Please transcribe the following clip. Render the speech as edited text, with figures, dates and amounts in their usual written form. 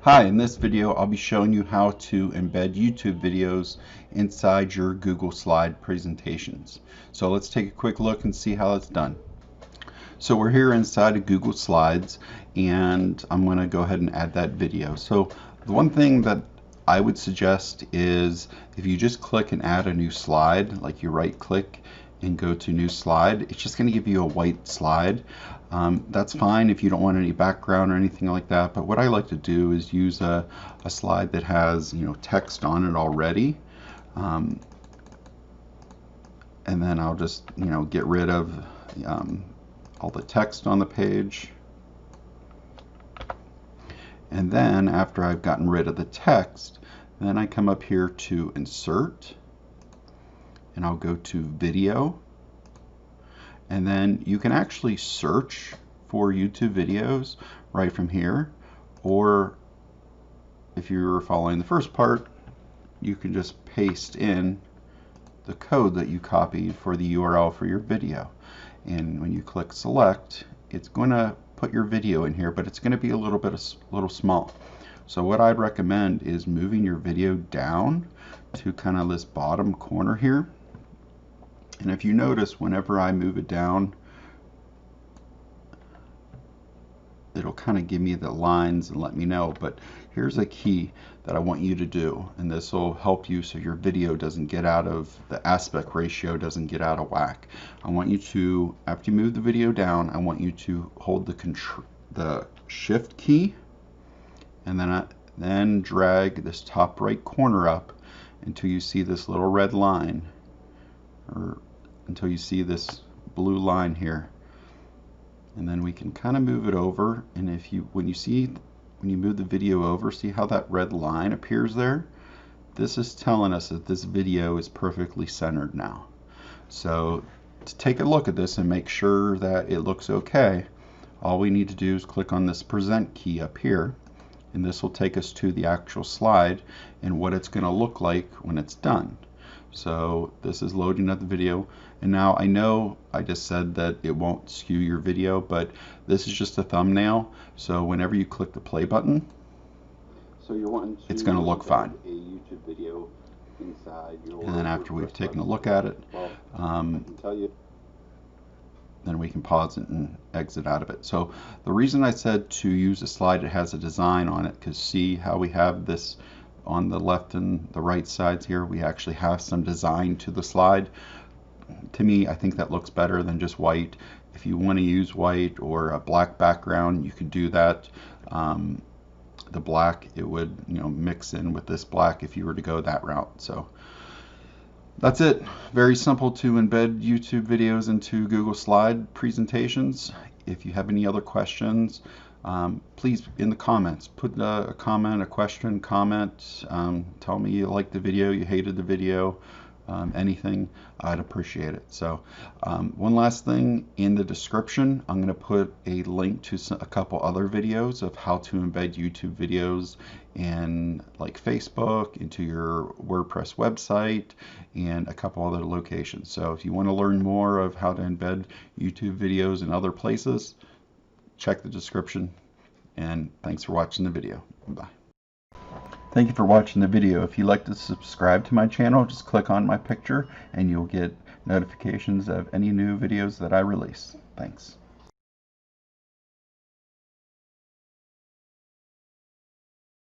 Hi, in this video I'll be showing you how to embed YouTube videos inside your Google Slide presentations. So let's take a quick look and see how it's done. So we're here inside of Google Slides and I'm going to go ahead and add that video. So the one thing that I would suggest is if you just click and add a new slide, like you right click and go to new slide, it's just going to give you a white slide. That's fine if you don't want any background or anything like that, but what I like to do is use a slide that has text on it already, and then I'll just get rid of all the text on the page, and then after I've gotten rid of the text, then I come up here to insert and I'll go to video, and then you can actually search for YouTube videos right from here, or if you're following the first part, you can just paste in the code that you copied for the URL for your video, and when you click select, it's going to put your video in here, but it's going to be a little small. So what I'd recommend is moving your video down to kind of this bottom corner here. And if you notice, whenever I move it down, it'll kind of give me the lines and let me know. But here's a key that I want you to do, and this will help you so your video doesn't get out of, the aspect ratio doesn't get out of whack. I want you to, after you move the video down, I want you to hold the shift key, and then drag this top right corner up until you see this little red line, or until you see this blue line here, and then we can kind of move it over. And when you move the video over, see how that red line appears there? This is telling us that this video is perfectly centered now. So to take a look at this and make sure that it looks okay, all we need to do is click on this present key up here, and this will take us to the actual slide and what it's going to look like when it's done. So this is loading up the video, and now I know I just said that it won't skew your video, but this is just a thumbnail, so whenever you click the play button, it's going to look fine. A YouTube video inside your, and then after we've taken a look at it, then we can pause it and exit out of it. So the reason I said to use a slide that has a design on it, because see how we have this on the left and the right sides here, we actually have some design to the slide. To me, I think that looks better than just white. If you want to use white or a black background, you could do that. The black, it would mix in with this black if you were to go that route. So that's it. Very simple to embed YouTube videos into Google Slide presentations. If you have any other questions, please in the comments put a comment, a question, comment, tell me you liked the video, you hated the video, anything. I'd appreciate it. So one last thing, in the description I'm going to put a link to a couple other videos of how to embed YouTube videos in like Facebook, into your WordPress website, and a couple other locations. So if you want to learn more of how to embed YouTube videos in other places, check the description, and thanks for watching the video. Bye. Thank you for watching the video. If you'd like to subscribe to my channel, just click on my picture and you'll get notifications of any new videos that I release. Thanks.